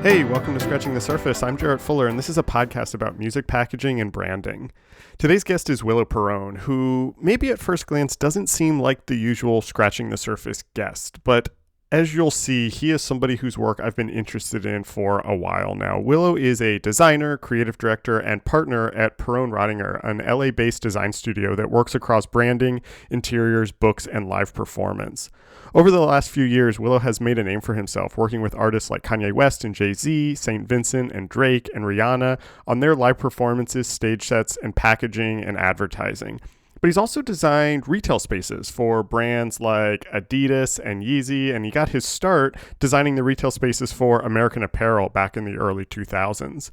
Hey, welcome to Scratching the Surface. I'm Jarrett Fuller, and this is a podcast about music packaging and branding. Today's guest is Willo Perron, who maybe at first glance doesn't seem like the usual Scratching the Surface guest, but as you'll see, he is somebody whose work I've been interested in for a while now. Willo is a designer, creative director, and partner at Perron-Roettinger, an LA-based design studio that works across branding, interiors, books, and live performance. Over the last few years, Willo has made a name for himself, working with artists like Kanye West and Jay-Z, St. Vincent and Drake, and Rihanna on their live performances, stage sets, and packaging and advertising. But he's also designed retail spaces for brands like Adidas and Yeezy, and he got his start designing the retail spaces for American Apparel back in the early 2000s.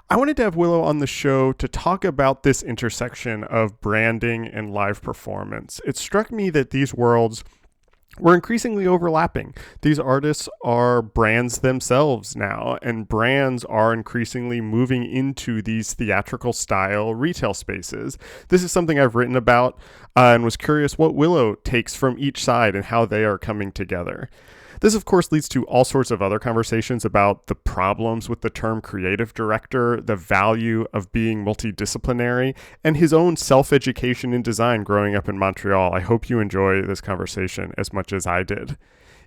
I wanted to have Willo on the show to talk about this intersection of branding and live performance. It struck me that these worlds were increasingly overlapping. These artists are brands themselves now, and brands are increasingly moving into these theatrical style retail spaces. This is something I've written about and was curious what Willo takes from each side and how they are coming together. This, of course, leads to all sorts of other conversations about the problems with the term creative director, the value of being multidisciplinary, and his own self-education in design growing up in Montreal. I hope you enjoy this conversation as much as I did.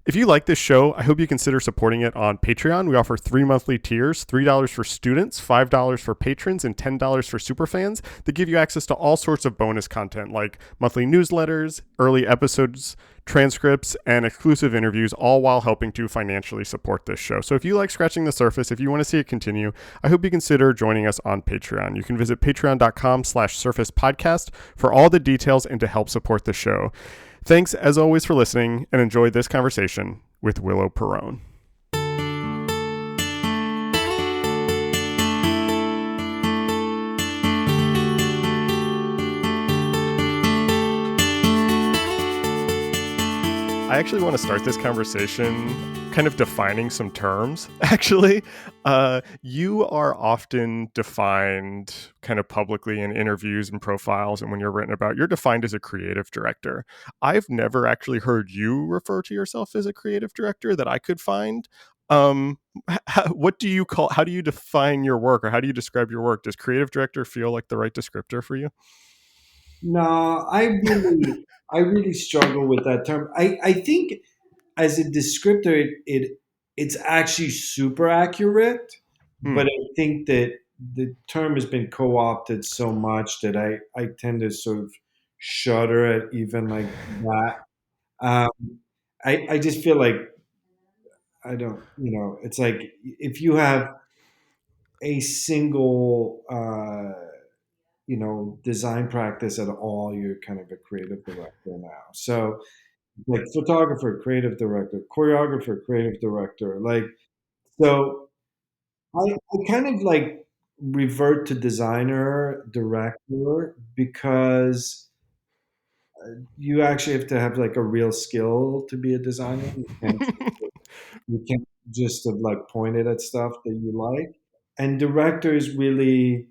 If you like this show, I hope you consider supporting it on Patreon. We offer 3 monthly tiers, $3 for students, $5 for patrons, and $10 for superfans that give you access to all sorts of bonus content like monthly newsletters, early episodes, transcripts, and exclusive interviews, all while helping to financially support this show. So if you like Scratching the Surface, if you want to see it continue, I hope you consider joining us on Patreon. You can visit patreon.com/surfacepodcast for all the details and to help support the show. Thanks, as always, for listening, and enjoy this conversation with Willo Perron. I actually want to start this conversation kind of defining some terms, actually. You are often defined kind of publicly in interviews and profiles, and when you're written about, you're defined as a creative director. I've never actually heard you refer to yourself as a creative director that I could find. What do you call, how do you define your work, or how do you describe your work? Does creative director feel like the right descriptor for you? No, I really struggle with that term. I think as a descriptor, it's actually super accurate, Hmm. but I think that the term has been co-opted so much that I tend to sort of shudder at even like that. Um, I just feel like I don't, it's like if you have a single design practice at all, you're kind of a creative director now. So like photographer, creative director, choreographer, creative director. Like, so I kind of like revert to designer, director, because you actually have to have like a real skill to be a designer. You can't just have like pointed at stuff that you like. And directors really,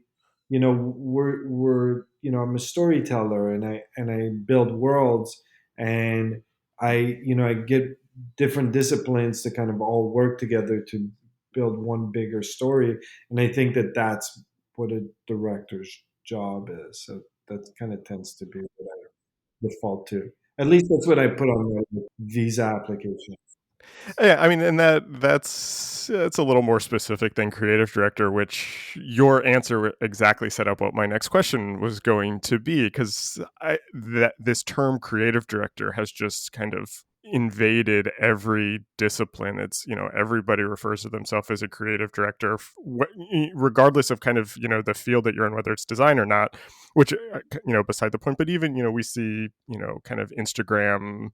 I'm a storyteller, and I build worlds, and I get different disciplines to kind of all work together to build one bigger story. And I think that that's what a director's job is. So that kind of tends to be what I default to. At least that's what I put on my visa application. Yeah, I mean, and that's a little more specific than creative director, which your answer exactly set up what my next question was going to be, because that this term creative director has just kind of invaded every discipline. It's, everybody refers to themselves as a creative director, regardless of kind of, the field that you're in, whether it's design or not, which, beside the point. But even, we see, kind of Instagram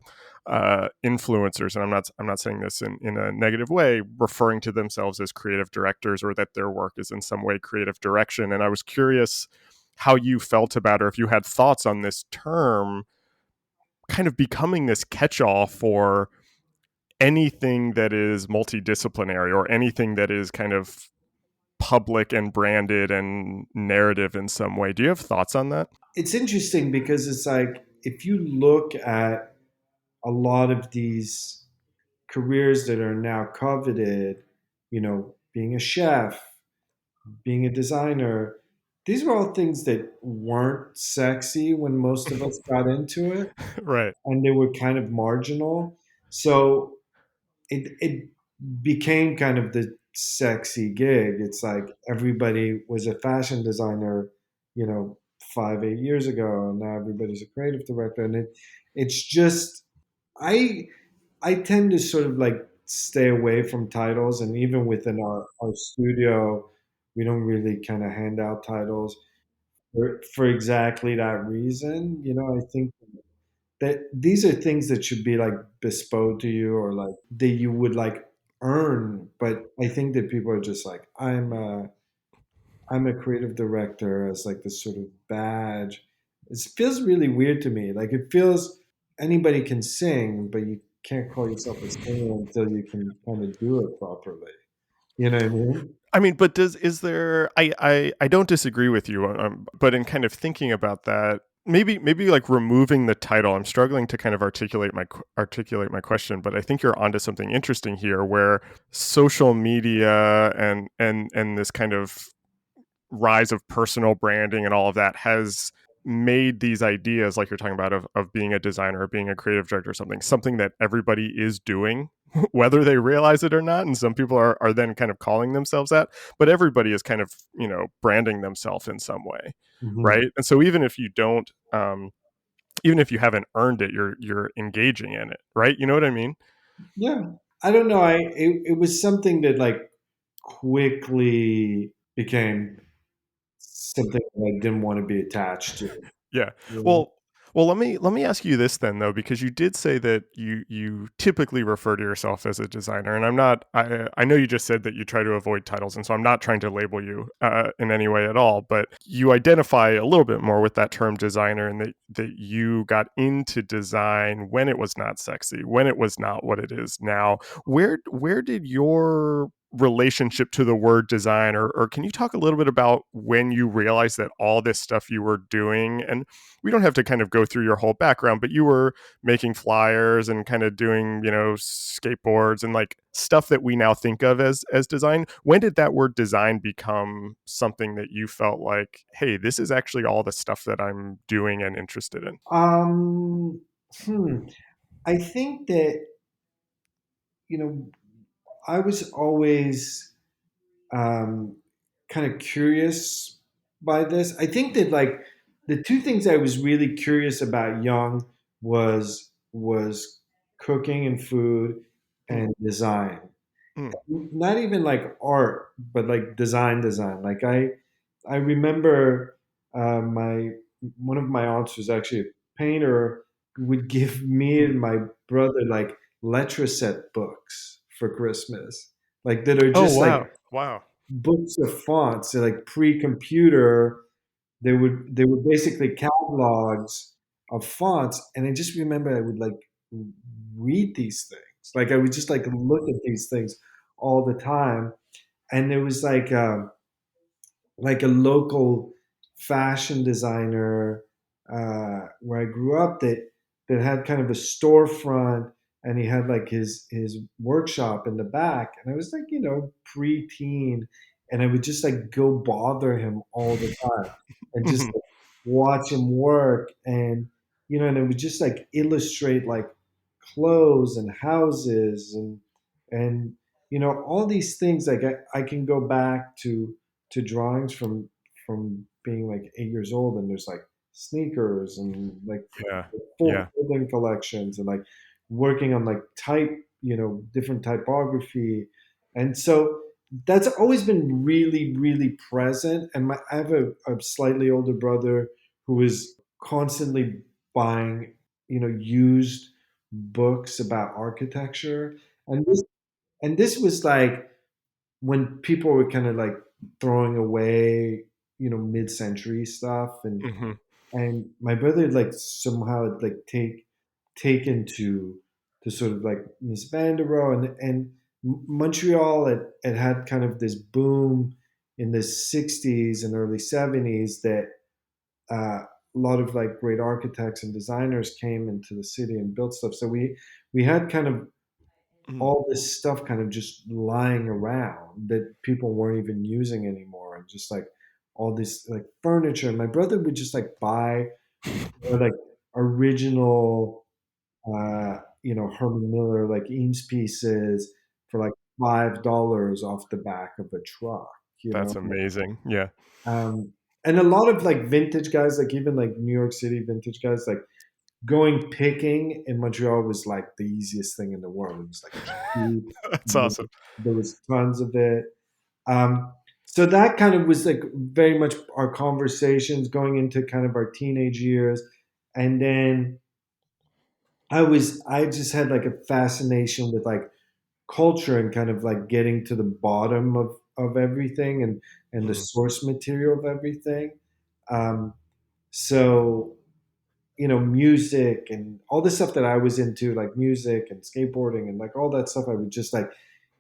influencers, and I'm not saying this in a negative way, referring to themselves as creative directors, or that their work is in some way creative direction. And I was curious how you felt about, or if you had thoughts on this term kind of becoming this catch-all for anything that is multidisciplinary, or anything that is kind of public and branded and narrative in some way. Do you have thoughts on that? It's interesting because it's like if you look at a lot of these careers that are now coveted, being a chef, being a designer. These were all things that weren't sexy when most of us got into it, Right. and they were kind of marginal. So it became kind of the sexy gig. It's like everybody was a fashion designer, 5, 8 years ago, and now everybody's a creative director. And it's just I I tend to sort of like stay away from titles, and even within our studio, we don't really kind of hand out titles for exactly that reason. I think that these are things that should be like bespoke to you, or like that you would like earn. But I think that people are just like, I'm a creative director as like this sort of badge. It feels really weird to me. Like it feels anybody can sing, but you can't call yourself a singer until you can kind of do it properly. You know what I mean? I mean, but is there? I don't disagree with you, but in kind of thinking about that, maybe like removing the title, I'm struggling to kind of articulate my question. But I think you're onto something interesting here, where social media and this kind of rise of personal branding and all of that has made these ideas like you're talking about of being a designer or being a creative director or something that everybody is doing whether they realize it or not, and some people are then kind of calling themselves that, but everybody is kind of branding themselves in some way, Hmm. right? And so even if you don't even if you haven't earned it, you're engaging in it, right? You know what I mean? Yeah. I don't know. It was something that like quickly became something that I didn't want to be attached to. Yeah. You know? Well, let me ask you this then though, because you did say that you typically refer to yourself as a designer, and I know you just said that you try to avoid titles, and so I'm not trying to label you in any way at all, but you identify a little bit more with that term designer, and that you got into design when it was not sexy, when it was not what it is now. Where did your relationship to the word design, or can you talk a little bit about when you realized that all this stuff you were doing, and we don't have to kind of go through your whole background, but you were making flyers and kind of doing skateboards and like stuff that we now think of as design. When did that word design become something that you felt like, hey, this is actually all the stuff that I'm doing and interested in? Um, hmm. I think that, you know, I was always um, kind of curious by this. I think that like the two things I was really curious about young was cooking and food Mm, and design. mm. Not even like art, but like design. Like I remember my one of my aunts was actually a painter, would give me and my brother like letraset books for Christmas, like that are Oh, just like wow. Wow. books of fonts. They're like pre-computer. They were basically catalogs of fonts, and I just remember I would like read these things. Like I would just like look at these things all the time, and there was like a local fashion designer where I grew up that had kind of a storefront, and he had like his workshop in the back, and I was like preteen, and I would just like go bother him all the time and just Mhm. like, watch him work, and it would just like illustrate like clothes and houses and all these things. Like I can go back to drawings from being like 8 years old, and there's like sneakers and like Yeah. full Yeah. clothing collections, and like working on like different typography. And so that's always been really really present. And I have a slightly older brother who is constantly buying used books about architecture. And this was like when people were kind of like throwing away mid-century stuff, Hmm. and my brother like somehow like taken to sort of like Miss Vanderohe, and Montreal had kind of this boom in the 60s and early 70s that a lot of like great architects and designers came into the city and built stuff. So we had kind of Mm. all this stuff kind of just lying around that people weren't even using anymore, and just like all this like furniture. And my brother would just like buy like original Herman Miller like Eames pieces for like $5 off the back of a truck, you know. That's amazing. Yeah. Um, and a lot of like vintage guys, like even like New York City vintage guys, like going picking in Montreal was like the easiest thing in the world. It was like cheap. That's awesome. There was tons of it. Um, so that kind of was like very much our conversations going into kind of our teenage years. And then I just had like a fascination with like culture and kind of like getting to the bottom of everything, and the Mm. source material of everything. Um, so music and all the stuff that I was into, like music and skateboarding and like all that stuff, I would just like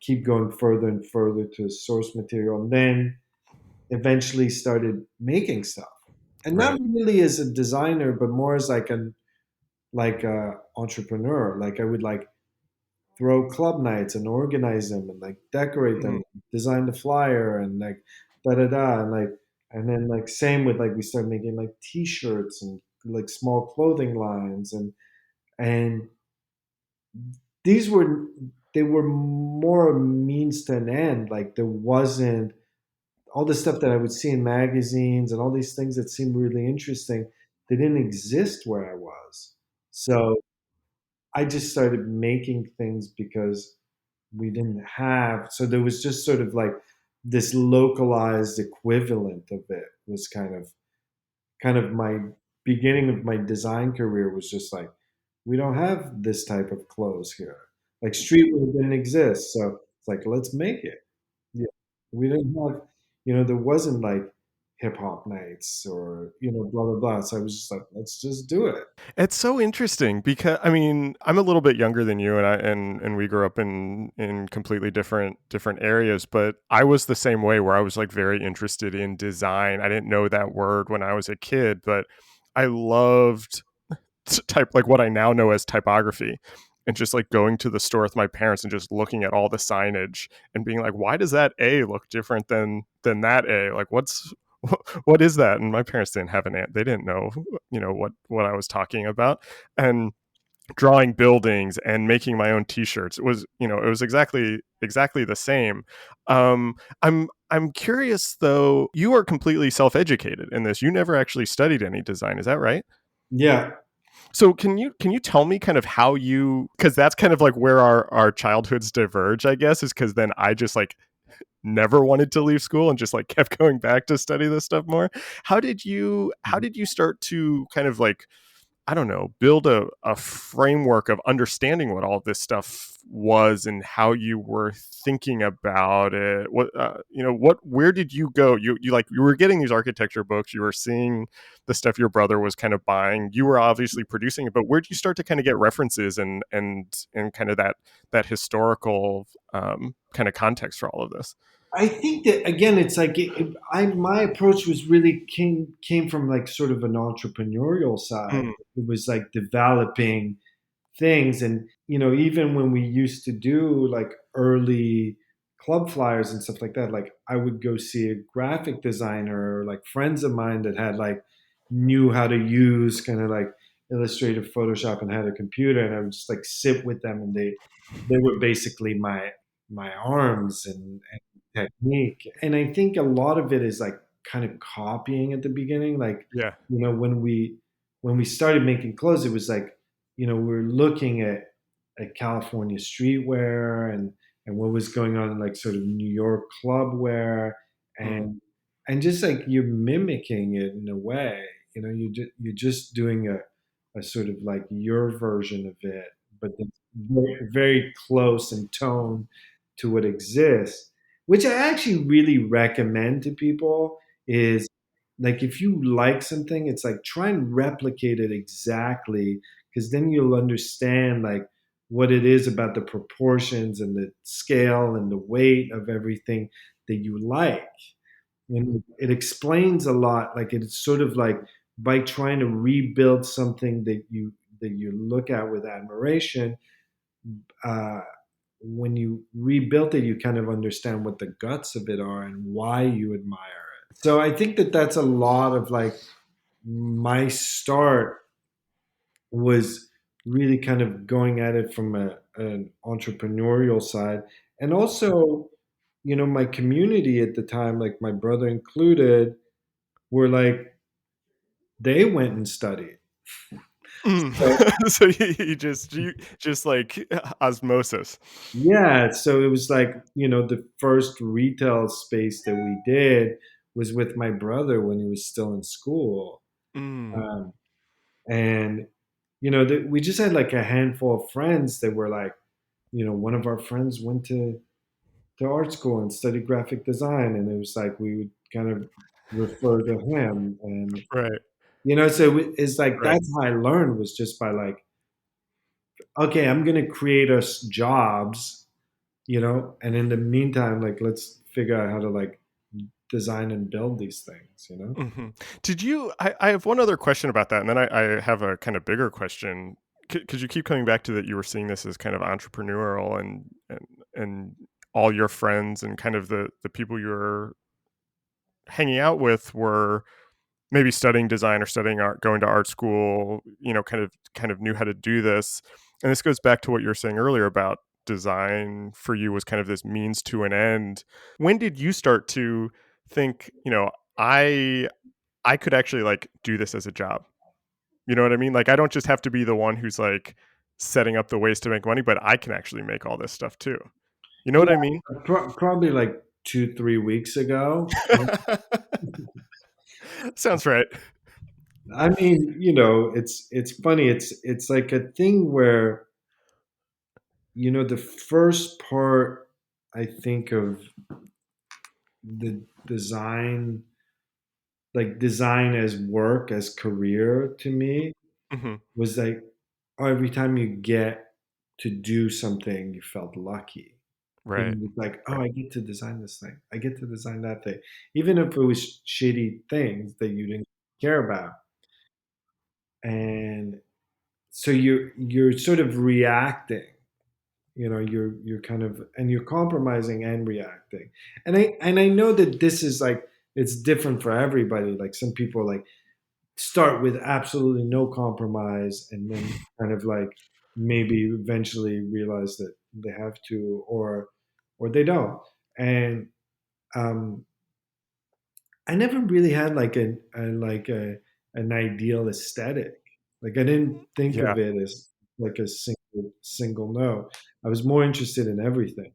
keep going further and further to source material, and then eventually started making stuff. And not Right. really as a designer, but more as like a entrepreneur. Like I would like throw club nights and organize them and like decorate them, Mm. design the flyer and like da da da, and like and then like same with like we started making like t-shirts and like small clothing lines, and these were they were more a means to an end. Like there wasn't all the stuff that I would see in magazines and all these things that seemed really interesting. They didn't exist where I was. So I just started making things because we didn't have, so there was just sort of like this localized equivalent of it was kind of my beginning of my design career. Was just like, we don't have this type of clothes here. Like streetwear didn't exist, so it's like, let's make it. Yeah. We didn't have, there wasn't like hip hop nights or blah blah blah. So I was just like, let's just do it. It's so interesting because I mean, I'm a little bit younger than you, and and we grew up in completely different areas, but I was the same way where I was like very interested in design. I didn't know that word when I was a kid, but I loved type like what I now know as typography, and just like going to the store with my parents and just looking at all the signage and being like, why does that A look different than that A? Like what is that? And my parents didn't have they didn't know, what I was talking about. And drawing buildings and making my own t-shirts, it was exactly the same. I'm curious though, you are completely self-educated in this. You never actually studied any design, is that right? Yeah. So can you tell me kind of how you, because that's kind of like where our childhoods diverge, I guess, is because then I just like never wanted to leave school and just like kept going back to study this stuff more. How did you start to kind of like, I don't know, build a framework of understanding what all this stuff was and how you were thinking about it? Where did you go? You were getting these architecture books, you were seeing the stuff your brother was kind of buying. You were obviously producing it, but where did you start to kind of get references and kind of that historical kind of context for all of this? I think that again, it's like my approach was really came from like sort of an entrepreneurial side. Mm, It was like developing things, and even when we used to do like early club flyers and stuff like that, like I would go see a graphic designer or like friends of mine that had like knew how to use kind of like Illustrator, Photoshop, and had a computer, and I would just like sit with them, and they were basically my arms and technique. And I think a lot of it is like kind of copying at the beginning. Like, yeah. when we started making clothes, it was like, we were looking at California streetwear and what was going on in like sort of New York club wear, Mm, and just like you're mimicking it in a way. You're just doing a sort of like your version of it, but it's very, very close in tone to what exists, which I actually really recommend to people. Is like, if you like something, it's like try and replicate it exactly, because then you'll understand like what it is about the proportions and the scale and the weight of everything that you like. And it explains a lot. Like it's sort of like, by trying to rebuild something that you look at with admiration, uh, when you rebuilt it, you kind of understand what the guts of it are and why you admire it. So I think that that's a lot of like my start was really kind of going at it from an entrepreneurial side. And also, my community at the time, like my brother included, were like, they went and studied. Mm. So, So you just like osmosis. yeah. So it was like, the first retail space that we did was with my brother when he was still in school. Mm. Um, and, we just had like a handful of friends that were like, one of our friends went to art school and studied graphic design, and it was like we would kind of refer to him, and Right. so it's like Right. that's how I learned, was just by like, okay, I'm gonna create us jobs, and in the meantime, like let's figure out how to like design and build these things. Hmm. Did you? I have one other question about that, and then I have a kind of bigger question because you keep coming back to that you were seeing this as kind of entrepreneurial and all your friends and kind of the people you were hanging out with were maybe studying design or studying art, going to art school, kind of knew how to do this. And this goes back to what you were saying earlier about design for you was kind of this means to an end. When did you start to think, I I could actually like do this as a job? You know what I mean? Like I don't just have to be the one who's like setting up the ways to make money, but I can actually make all this stuff too. You know what I Yeah, mean? probably like 2-3 weeks ago. Sounds right. I mean, it's funny. It's like a thing where the first part, I think, of the design, like design as work, as career to me, Hmm. was like, oh, every time you get to do something, you felt lucky. Right. It was like, oh, Right. I get to design this thing. I get to design that thing. Even if it was shitty things that you didn't care about. And so you're sort of reacting. You're kind of, and you're compromising and reacting. And I know that this is like, it's different for everybody. Like some people like start with absolutely no compromise, and then kind of like maybe eventually realize that they have to, or they don't. And um I never really had like an ideal aesthetic. Like I didn't think Yeah. of it as like a single no. I was more interested in everything.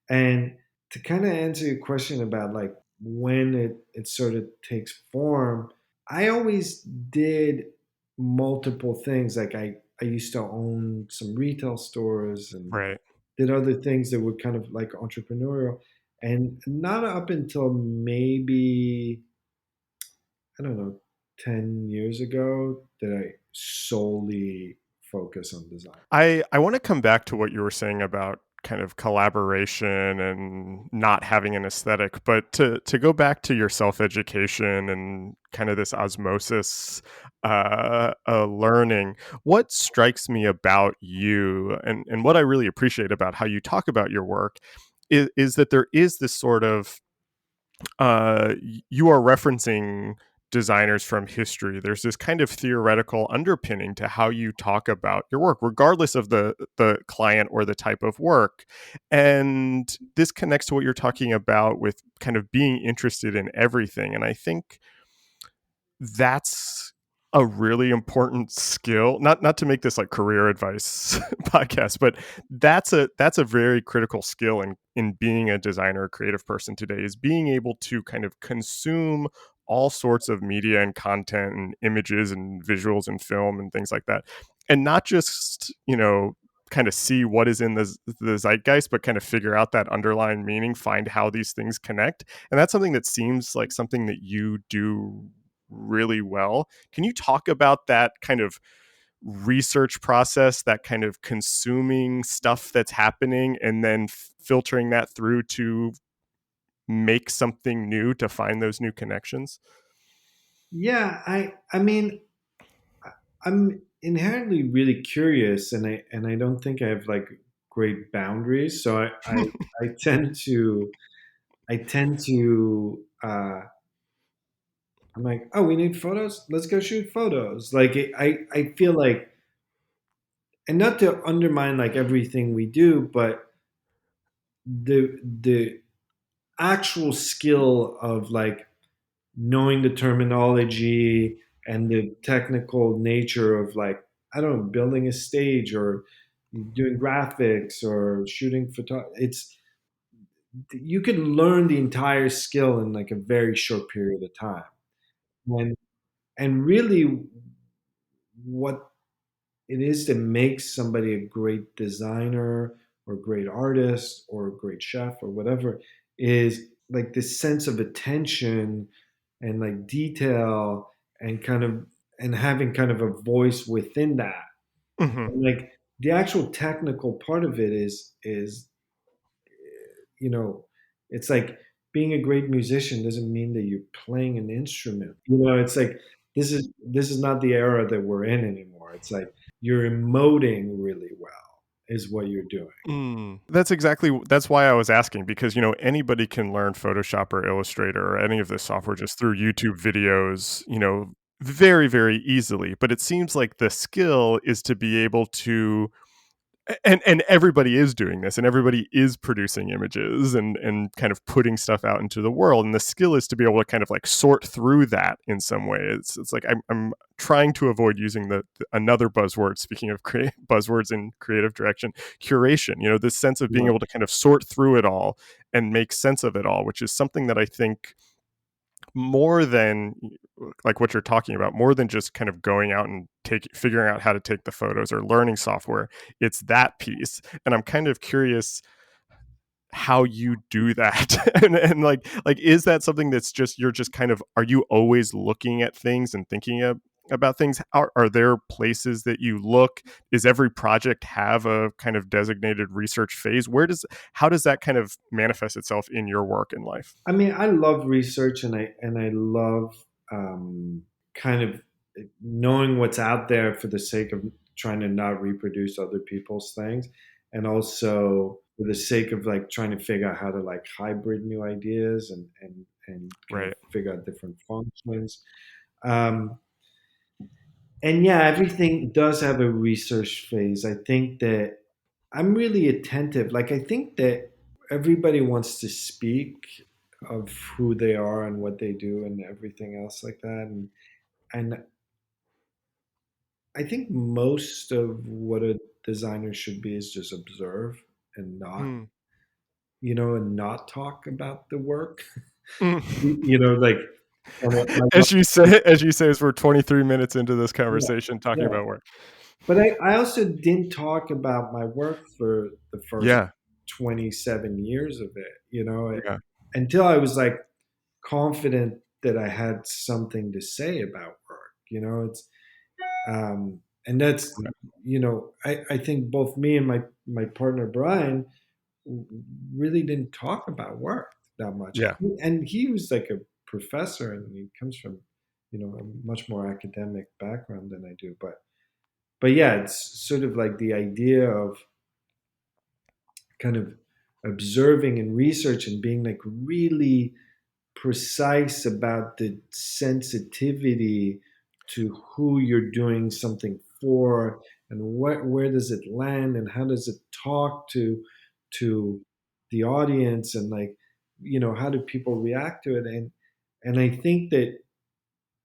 And to kind of answer your question about like when it sort of takes form, I always did multiple things. Like I used to own some retail stores and Right. did other things that were kind of like entrepreneurial. And not up until maybe, I don't know, 10 years ago did I solely focus on design. I want to come back to what you were saying about kind of collaboration and not having an aesthetic, but to go back to your self education and kind of this osmosis learning. What strikes me about you, and what I really appreciate about how you talk about your work, is that there is this sort of you are referencing designers from history. There's this kind of theoretical underpinning to how you talk about your work, regardless of the client or the type of work. And this connects to what you're talking about with kind of being interested in everything. And I think that's a really important skill. Not to make this like career advice podcast, but that's a very critical skill in being a designer or creative person today, is being able to kind of consume all sorts of media and content and images and visuals and film and things like that, and not just kind of see what is in the zeitgeist, but kind of figure out that underlying meaning, find how these things connect. And that's something that seems like something that you do really well. Can you talk about that kind of research process, that kind of consuming stuff that's happening and then filtering that through to make something new, to find those new connections? Yeah, I mean, I'm inherently really curious, and I don't think I have like great boundaries. So I tend to I tend to I'm like, oh, we need photos. Let's go shoot photos. Like I feel like, and not to undermine like everything we do, but the actual skill of like knowing the terminology and the technical nature of like, I don't know, building a stage or doing graphics or shooting photo. It's, you can learn the entire skill in like a very short period of time. And and really what it is that makes somebody a great designer or great artist or great chef or whatever is like this sense of attention and like detail and kind of, and having kind of a voice within that. Hmm. And like the actual technical part of it is, you know, it's like being a great musician doesn't mean that you're playing an instrument. You know, it's like this is not the era that we're in anymore. It's like you're emoting really well is what you're doing. Mm. That's why I was asking, because anybody can learn Photoshop or Illustrator or any of this software just through YouTube videos, very, very easily. But it seems like the skill is to be able to, and everybody is doing this, and everybody is producing images and kind of putting stuff out into the world, and the skill is to be able to kind of like sort through that in some way. It's like I'm trying to avoid using the another buzzword, speaking of buzzwords in creative direction, curation, this sense of being Right. able to kind of sort through it all and make sense of it all, which is something that I think more than like what you're talking about, more than just kind of going out and figuring out how to take the photos or learning software. It's that piece. And I'm kind of curious how you do that. And like is that something that's just, you're just kind of, are you always looking at things and thinking about things? Are there places that you look? Is every project have a kind of designated research phase? How does that kind of manifest itself in your work and life? I mean, I love research, and I love kind of knowing what's out there for the sake of trying to not reproduce other people's things, and also for the sake of like trying to figure out how to like hybrid new ideas and kind of Right. figure out different functions. Um, and yeah, everything does have a research phase. I think that I'm really attentive. Like, I think that everybody wants to speak of who they are and what they do and everything else like that. And I think most of what a designer should be is just observe and not, Mm. and not talk about the work. Mm. Like, kind of like, As you say, as we're 23 minutes into this yeah, conversation talking yeah. about work. But I also didn't talk about my work for the first Yeah. 27 years of it, Yeah. until I was like confident that I had something to say about work. And that's, Okay. I think both me and my partner Brian really didn't talk about work that much. Yeah. And he was like a professor, and he comes from, a much more academic background than I do. But yeah, it's sort of like the idea of kind of observing and research and being like really precise about the sensitivity to who you're doing something for, and where does it land, and how does it talk to the audience, and like, how do people react to it. And I think that,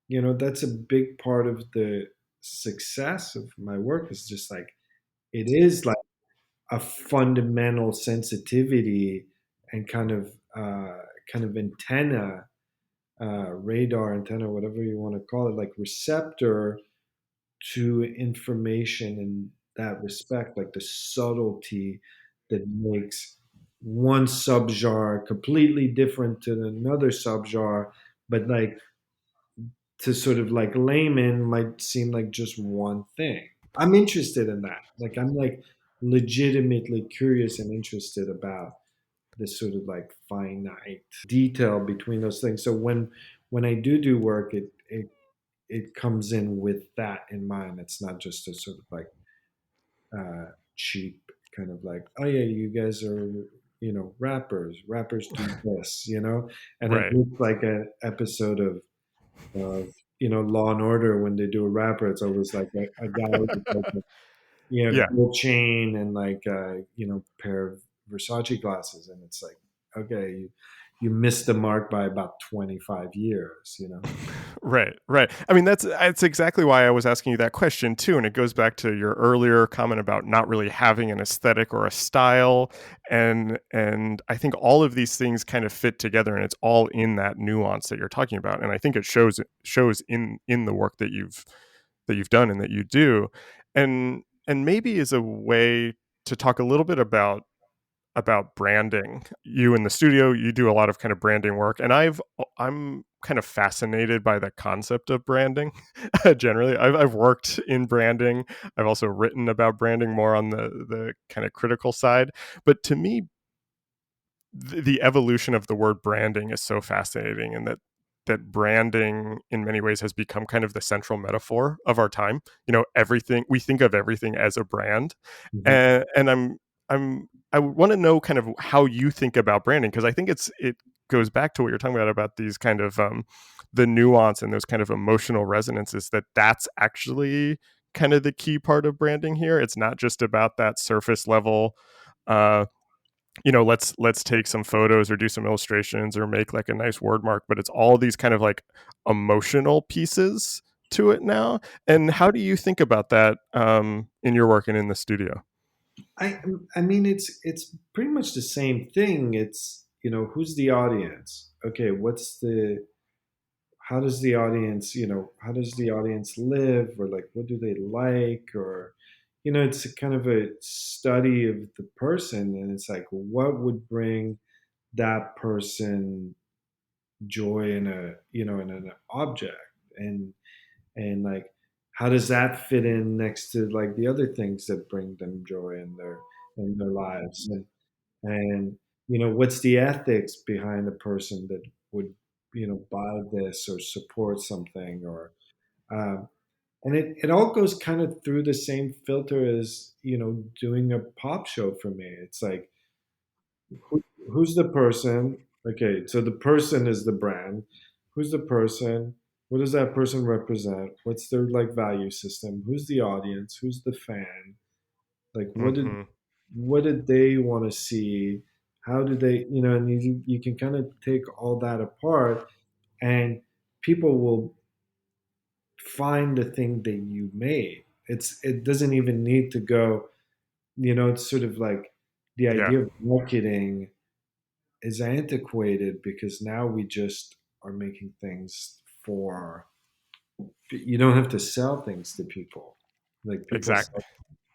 that's a big part of the success of my work, is just like, it is like a fundamental sensitivity and kind of antenna, radar antenna, whatever you want to call it, like receptor to information in that respect, like the subtlety that makes one subgenre completely different to another subgenre, but like, to sort of like layman might seem like just one thing. I'm interested in that. Like, I'm like legitimately curious and interested about this sort of like finite detail between those things. So when I do work, it comes in with that in mind. It's not just a sort of like cheap kind of like, oh yeah, you guys are, rappers do this, and it Right. looks like an episode of Law and Order. When they do a rapper, it's always like a guy with like a Yeah. gold chain and like pair of Versace glasses, and it's like, okay, you missed the mark by about 25 years. Right, right. I mean, that's exactly why I was asking you that question too, and it goes back to your earlier comment about not really having an aesthetic or a style, and I think all of these things kind of fit together, and it's all in that nuance that you're talking about, and I think it shows in the work that you've done and that you do, and maybe is a way to talk a little bit about branding. You in the studio, you do a lot of kind of branding work, and I'm kind of fascinated by the concept of branding. Generally, I've worked in branding. I've also written about branding more on the kind of critical side. But to me, the evolution of the word branding is so fascinating, and that branding in many ways has become kind of the central metaphor of our time. Everything, we think of everything as a brand, Mhm. and I want to know kind of how you think about branding, because I think it goes back to what you're talking about these kind of the nuance and those kind of emotional resonances, that's actually kind of the key part of branding here. It's not just about that surface level uh let's take some photos or do some illustrations or make like a nice word mark, but it's all these kind of like emotional pieces to it now. And how do you think about that in your work and in the studio? I I mean, it's pretty much the same thing. It's, who's the audience? Okay, what's the how does the audience live, or like what do they like, or it's a kind of a study of the person, and it's like what would bring that person joy in in an object, and like how does that fit in next to like the other things that bring them joy in their lives, and what's the ethics behind a person that would buy this or support something, or um, and it all goes kind of through the same filter as doing a pop show for me. It's like who's the person? Okay, so the person is the brand. Who's the person? What does that person represent? What's their like value system? Who's the audience? Who's the fan? Like Hmm. what did they want to see? How did they, and you can kind of take all that apart, and people will find the thing that you made. It doesn't even need to go, it's sort of like the Yeah, idea of marketing is antiquated because now we just are making things for, you don't have to sell things to people. Like people exactly.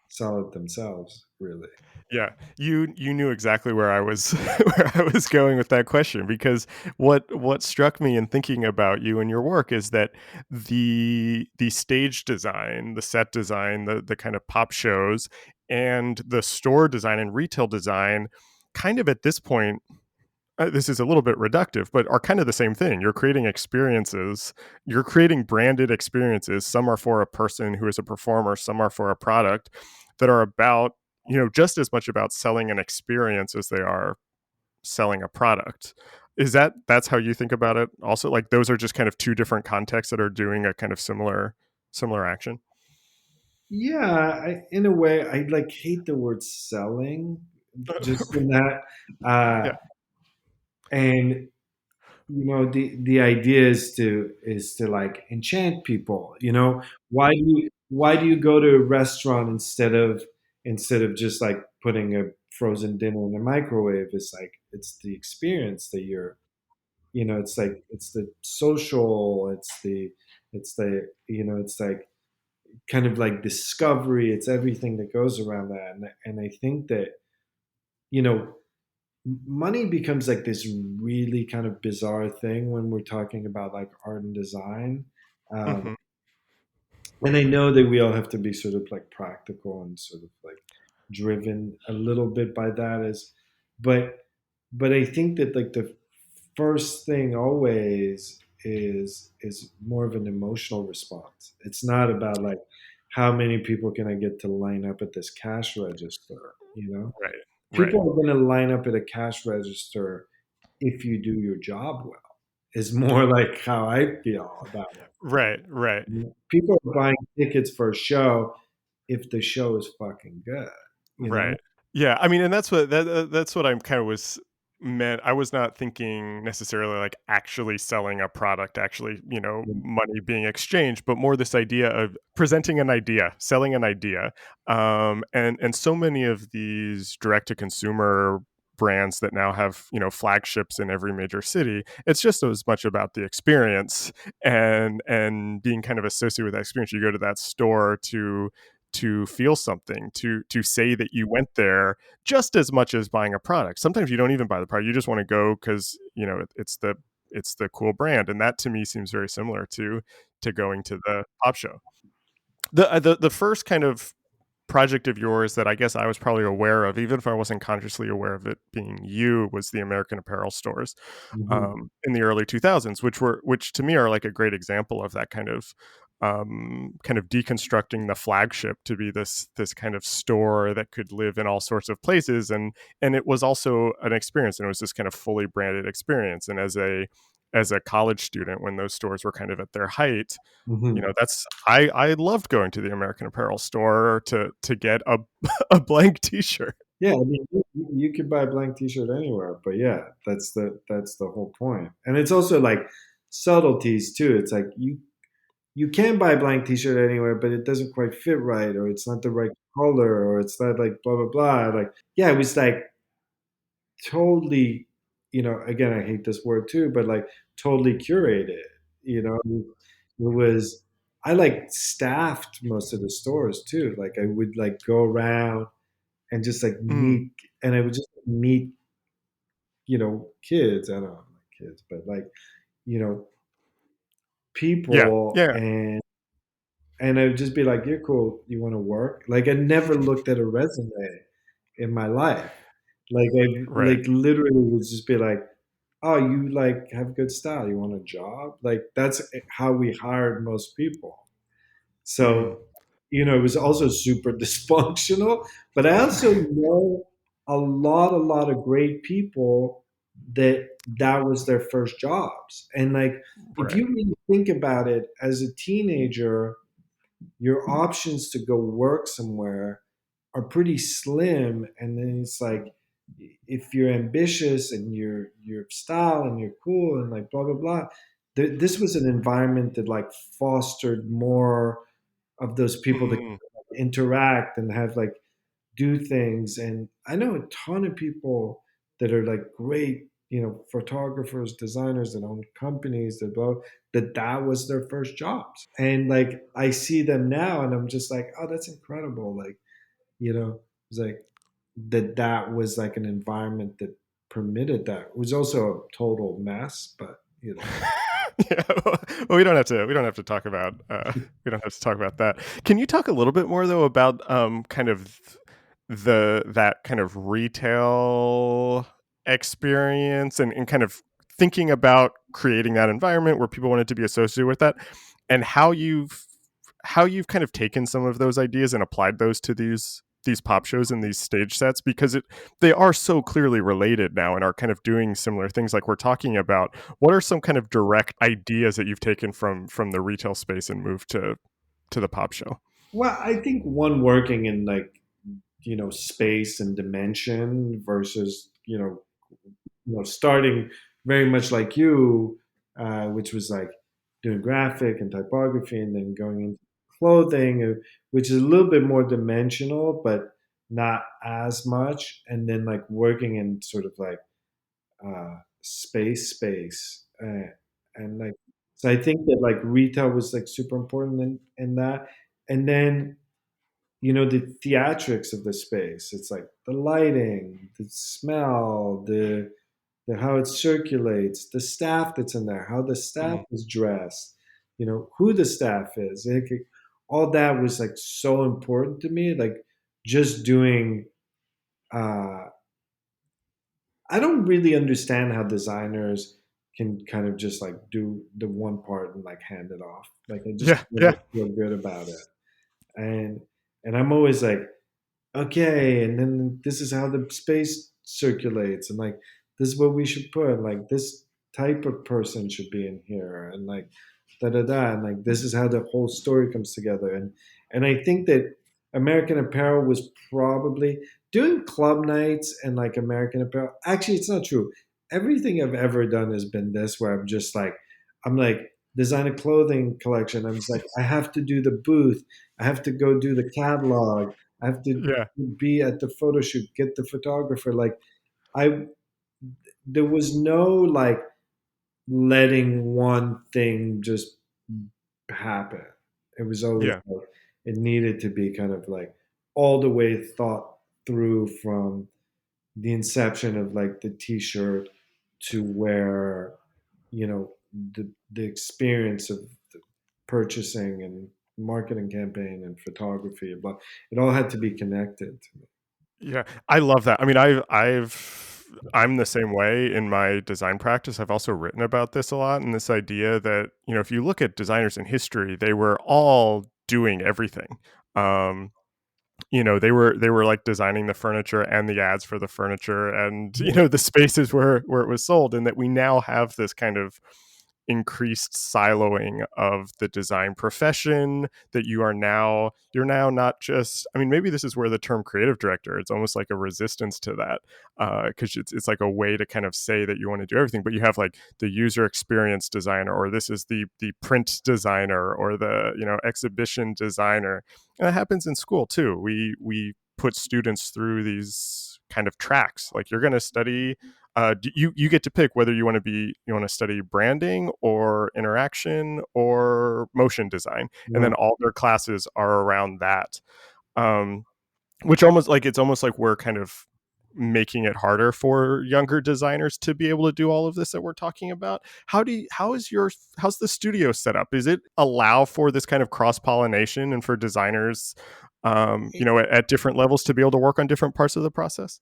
sell it themselves, really. Yeah, you knew exactly where I was where I was going with that question, because what struck me in thinking about you and your work is that the stage design, the set design, the kind of pop shows, and the store design and retail design, kind of at this point, this is a little bit reductive, but are kind of the same thing. You're creating experiences, you're creating branded experiences. Some are for a person who is a performer, some are for a product, that are about, just as much about selling an experience as they are selling a product. That's how you think about it also? Like those are just kind of two different contexts that are doing a kind of similar action? Yeah, in a way, I like hate the word selling, just in that, Yeah. and the idea is to like enchant people. Why do you go to a restaurant instead of just like putting a frozen dinner in the microwave? It's like it's the experience that it's like it's the social, it's like kind of like discovery, it's everything that goes around that, and I think that you know money becomes like this really kind of bizarre thing when we're talking about like art and design. um, Hmm. and I know that we all have to be sort of like practical and sort of like driven a little bit by that, as but but I think that like the first thing always is more of an emotional response. It's not about like how many people can I get to line up at this cash register? Right. Right. People are going to line up at a cash register if you do your job well. Is more like how I feel about Right. Right. it. People are buying tickets for a show if the show is fucking good, you know? Right. Yeah, I mean, and that's what I'm kind of was meant. I was not thinking necessarily like actually selling a product, actually, money being exchanged, but more this idea of presenting an idea, selling an idea. And so many of these direct to consumer brands that now have, flagships in every major city, it's just as much about the experience and being kind of associated with that experience. You go to that store to feel something, to say that you went there, just as much as buying a product. Sometimes you don't even buy the product, you just want to go because it's the cool brand, and that to me seems very similar to going to the pop show. The first kind of project of yours that I guess I was probably aware of, even if I wasn't consciously aware of it being you, was the American Apparel stores, Mhm. in the early 2000s, which to me are like a great example of that kind of deconstructing the flagship to be this kind of store that could live in all sorts of places, and it was also an experience, and it was this kind of fully branded experience. And as a college student, when those stores were kind of at their height, Mhm. that's I loved going to the American Apparel store to get a a blank T-shirt. Yeah, I mean, you could buy a blank T-shirt anywhere, but yeah, that's the whole point. And it's also like subtleties too. It's like you can buy a blank T-shirt anywhere, but it doesn't quite fit right, or it's not the right color, or it's not like blah blah blah. Like, yeah, it was like totally, again, I hate this word too, but like totally curated. It was. I like staffed most of the stores too. Like I would like go around and just like Mm, meet, and I would just meet, kids. I don't know, not kids, but like, you know, yeah, people, yeah, and I would just be like, "You're cool. You want to work?" Like I never looked at a resume in my life. Like I right. like literally would just be like, "Oh, you like have good style. You want a job?" Like that's how we hired most people. Mm, So, it was also super dysfunctional, but I also know a lot of great people that was their first jobs. And like, if right. you really think about it, as a teenager, your options to go work somewhere are pretty slim. And then it's like, if you're ambitious and you're style and you're cool and like blah blah blah, this was an environment that like fostered more of those people that Mm, interact and have like do things. And I know a ton of people that are like great, photographers, designers that own companies that was their first jobs. And like I see them now and I'm just like, oh, that's incredible. Like, it's like that was like an environment that permitted that. It was also a total mess, but yeah. Well, we don't have to talk about we don't have to talk about that. Can you talk a little bit more though about kind of that kind of retail experience, and kind of thinking about creating that environment where people wanted to be associated with that, and how you've kind of taken some of those ideas and applied those to these pop shows and these stage sets, because they are so clearly related now and are kind of doing similar things like we're talking about. What are some kind of direct ideas that you've taken from the retail space and moved to the pop show? well, I think one working in like space and dimension versus starting very much like you, which was like doing graphic and typography, and then going into clothing, which is a little bit more dimensional, but not as much, and then like working in sort of like space, and like so. I think that like retail was like super important in that, and then the theatrics of the space. It's like the lighting, the smell, the how it circulates, the staff that's in there, how the staff Mm, is dressed, who the staff is. All that was like so important to me. Like just doing. Uh, I don't really understand how designers can kind of just like do the one part and like hand it off. Like I just yeah, yeah. never feel good about it. and I'm always like, okay, and then this is how the space circulates, and like this is what we should put, like this type of person should be in here, and like da da da, and like this is how the whole story comes together, and I think that American Apparel was probably doing club nights and like American Apparel. Actually, it's not true. Everything I've ever done has been this, where I'm like design a clothing collection. I'm just like I have to do the booth. I have to go do the catalog. I have to Yeah. be at the photo shoot, get the photographer. Like I, there was no like letting one thing just happen. It was always Yeah. like it needed to be kind of like all the way thought through from the inception of like the t-shirt to where the experience of the purchasing and marketing campaign and photography, but it all had to be connected to me. Yeah, I love that. I mean, I'm the same way in my design practice. I've also written about this a lot, and this idea that, if you look at designers in history, they were all doing everything. Um, they were like designing the furniture and the ads for the furniture, and the spaces where it was sold, and that we now have this kind of increased siloing of the design profession, that you're now not just, I mean, maybe this is where the term creative director, it's almost like a resistance to that, because it's like a way to kind of say that you want to do everything, but you have like the user experience designer, or this is the print designer, or the exhibition designer. And that happens in school too. We put students through these kind of tracks, like you're going to study, you get to pick whether you want to study branding or interaction or motion design, and Yeah. then all their classes are around that. Um, which almost like it's almost like we're kind of making it harder for younger designers to be able to do all of this that we're talking about. How's the studio set up? Is it allow for this kind of cross pollination and for designers, at different levels to be able to work on different parts of the process?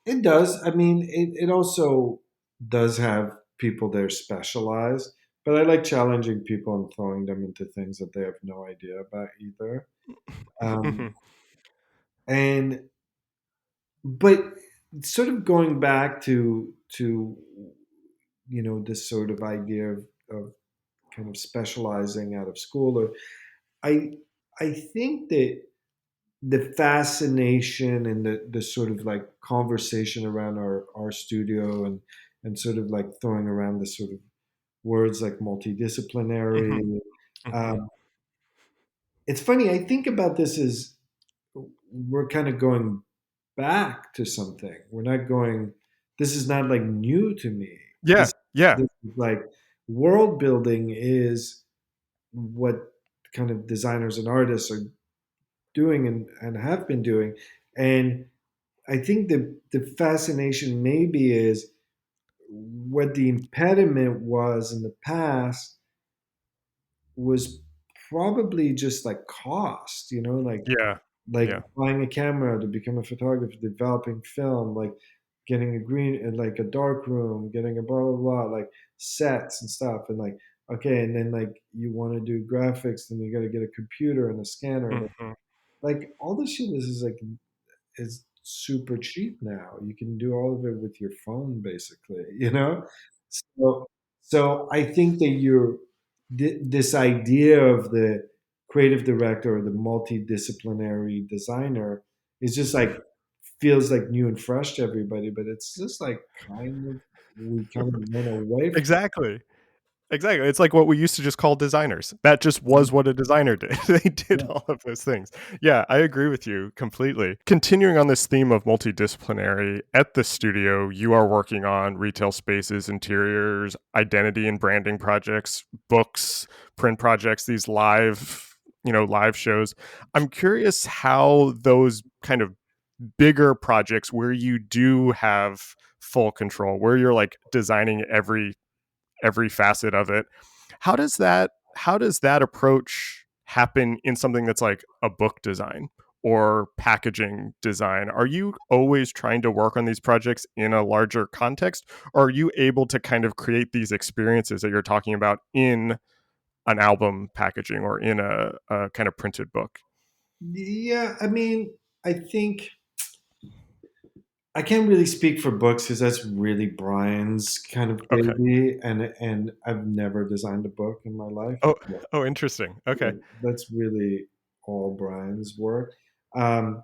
It does. I mean, it also does have people there specialized, but I like challenging people and throwing them into things that they have no idea about either. Um, and but sort of going back to this sort of idea of kind of specializing out of school, or I I think that the fascination and the sort of like conversation around our studio, and sort of like throwing around the sort of words like Mhm, multidisciplinary. mhm. Um, it's funny. I think about this as we're kind of going back to something. We're not going. This is not like new to me. Yeah, This yeah. this is like world building is what kind of designers and artists are doing and have been doing. And I think the fascination maybe is what the impediment was in the past was probably just like cost, Yeah, like yeah. buying a camera to become a photographer, developing film, like getting a green, like a dark room, getting a blah blah blah, like sets and stuff, and like okay, and then like you want to do graphics, then you got to get a computer and a scanner, and Mhm, like all this shit is like is super cheap now. You can do all of it with your phone, basically. So, so I think that this idea of the creative director or the multidisciplinary designer is just like feels like new and fresh to everybody, but it's just like kind of we kind of went away from. exactly. Exactly. It's like what we used to just call designers. That just It. was what a designer did. They did Yeah. all of those things. Yeah, I agree with you completely. Continuing on this theme of multidisciplinary, at the studio, you are working on retail spaces, interiors, identity and branding projects, books, print projects, these live shows. I'm curious how those kind of bigger projects where you do have full control, where you're like designing every facet of it. How does that approach happen in something that's like a book design or packaging design? Are you always trying to work on these projects in a larger context, or are you able to kind of create these experiences that you're talking about in an album packaging or in a kind of printed book? Yeah, I mean, I think I can't really speak for books because that's really Brian's kind of Okay. baby, and I've never designed a book in my life. Oh, oh, interesting. Okay. That's really all Brian's work. Um,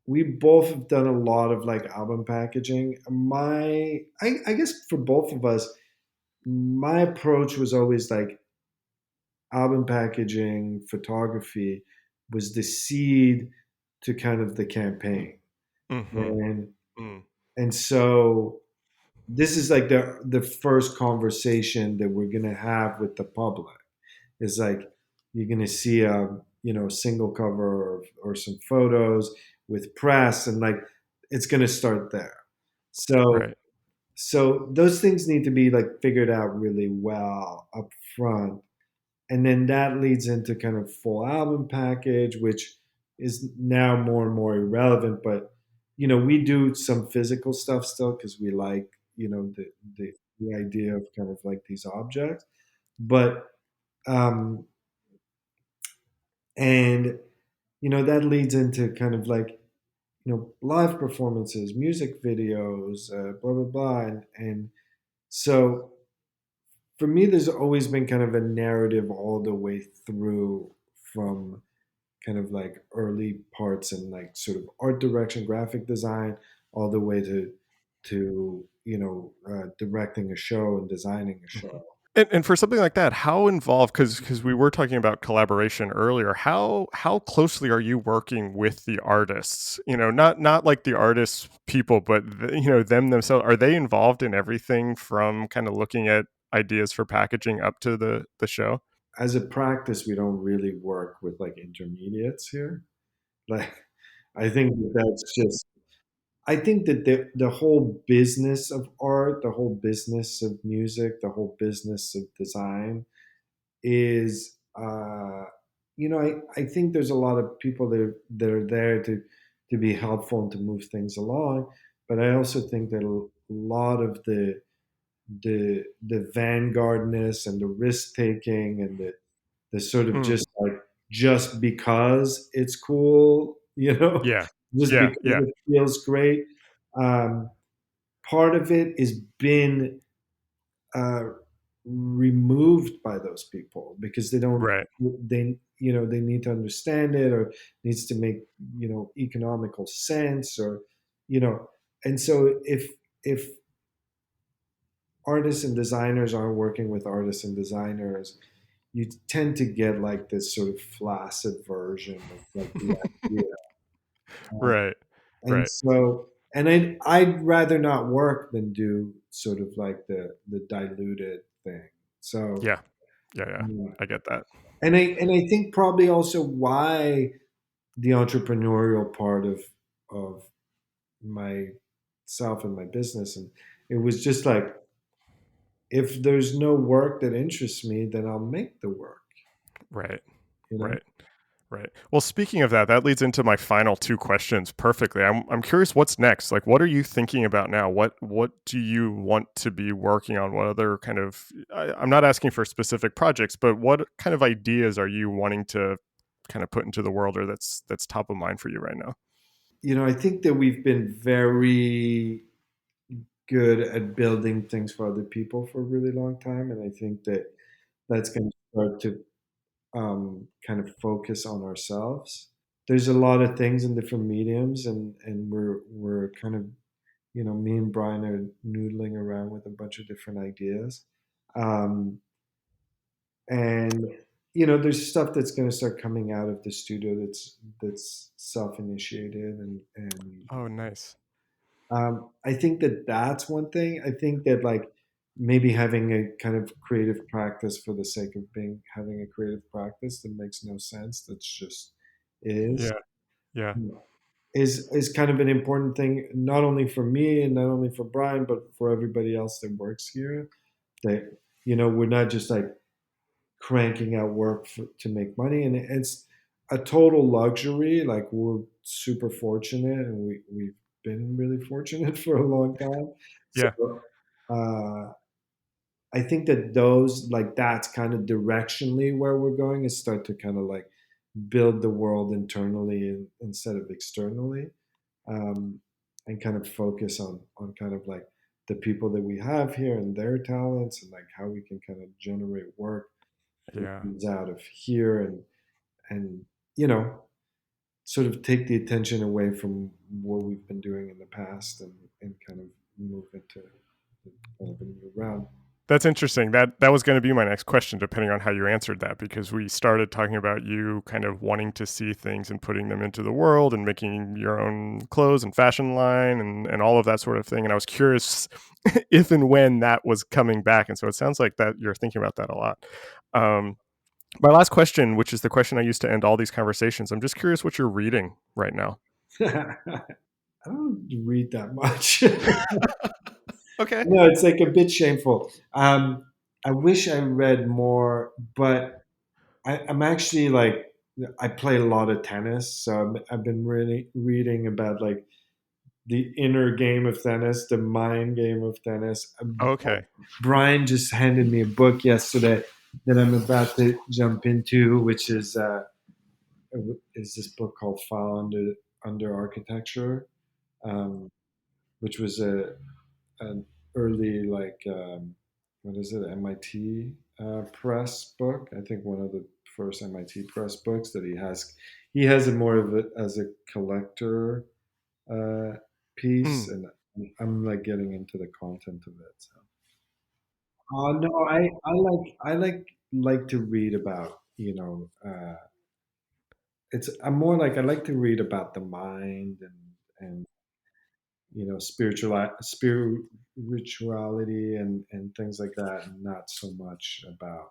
we both have done a lot of like album packaging. I guess for both of us, my approach was always like album packaging, photography was the seed to kind of the campaign. Mm-hmm. And Mm. and so this is like the first conversation that we're gonna have with the public. Is like you're gonna see a single cover or some photos with press and like it's gonna start there. So Right. so those things need to be like figured out really well up front, and then that leads into kind of full album package, which is now more and more irrelevant. But we do some physical stuff still because we like the the idea of kind of like these objects. But um, and that leads into kind of like live performances, music videos, blah blah blah, and so for me, there's always been kind of a narrative all the way through from kind of like early parts and like sort of art direction, graphic design, all the way to directing a show and designing a Mhm. show. And for something like that, how involved? Because we were talking about collaboration earlier. How closely are you working with the artists? Not like the artists people, but them themselves. Are they involved in everything from kind of looking at ideas for packaging up to the show? As a practice, we don't really work with like intermediates here. Like, I think that's just. I think that the whole business of art, the whole business of music, the whole business of design is I think there's a lot of people that are there to be helpful and to move things along, but I also think that a lot of the vanguardness and the risk taking and the sort of Mm. just because it's cool, Yeah, just yeah, because yeah. it feels great. um, Part of it has been uh, removed by those people because Right. they need to understand it, or needs to make economical sense, or you know and so if artists and designers aren't working with artists and designers, you tend to get like this sort of flaccid version of like the idea. Uh, Right. and Right. so and I'd rather not work than do sort of like the diluted thing. So Yeah. Yeah. Yeah. yeah. I get that. And I think probably also why the entrepreneurial part of myself and my business, and it was just like, if there's no work that interests me, then I'll make the work, Right. you know. Right. Right. Well, speaking of that, that leads into my final two questions perfectly. I'm curious what's next. Like, what are you thinking about now? What do you want to be working on? What other kind of I'm not asking for specific projects, but what kind of ideas are you wanting to kind of put into the world, or that's top of mind for you right now? I think that we've been very good at building things for other people for a really long time, and I think that that's going to start to kind of focus on ourselves. There's a lot of things in different mediums, and we're kind of me and Brian are noodling around with a bunch of different ideas, um, and there's stuff that's going to start coming out of the studio that's self-initiated, and Oh, nice. I think that that's one thing. I think that like maybe having a kind of creative practice for the sake of being having a creative practice that makes no sense. That's just is Yeah. Yeah. is kind of an important thing, not only for me and not only for Brian, but for everybody else that works here. That we're not just like cranking out work to make money, and it's a total luxury. Like, we're super fortunate, and we've been really fortunate for a long time. Yeah. So I think that those like that's kind of directionally where we're going, is start to kind of like build the world internally instead of externally, and kind of focus on kind of like the people that we have here and their talents, and like how we can kind of generate work that Yeah. comes out of here, and you know, sort of take the attention away from what we've been doing in the past, and kind of move into kind of a new round. That's interesting. That was going to be my next question, depending on how you answered that, because we started talking about you kind of wanting to see things and putting them into the world and making your own clothes and fashion line and all of that sort of thing. And I was curious if and when that was coming back. And so it sounds like that you're thinking about that a lot. My last question, which is the question I used to end all these conversations, I'm just curious what you're reading right now. I don't read that much. Okay. No, it's like a bit shameful. I wish I read more, but I'm actually like, I play a lot of tennis, so I've been really reading about like the inner game of tennis, the mind game of tennis. Okay. Brian just handed me a book yesterday that I'm about to jump into, which is this book called File Under Architecture, um, which was an early like what is it, MIT press book. I think one of the first MIT press books that he has. He has it more of it as a collector piece, Mm. and I'm like getting into the content of it. So. No, I like to read about, it's I'm more like I like to read about the mind, and spirituality, and things like that, and not so much about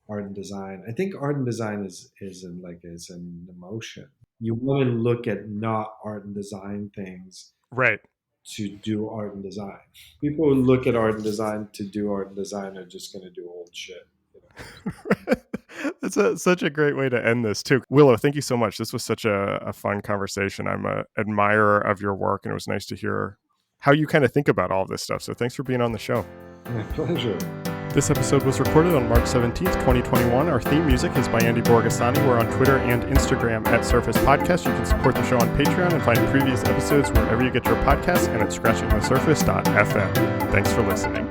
art and design. I think art and design is an emotion. You want to look at not art and design things Right. to do art and design. People who look at art and design to do art and design are just going to do old shit. That's such a great way to end this too. Willo, thank you so much. This was such a fun conversation. I'm an admirer of your work, and it was nice to hear how you kind of think about all of this stuff. So thanks for being on the show. My pleasure. This episode was recorded on March 17th, 2021. Our theme music is by Andy Borgasani. We're on Twitter and Instagram at Surface Podcast. You can support the show on Patreon and find previous episodes wherever you get your podcasts and at scratchingthesurface.fm. Thanks for listening.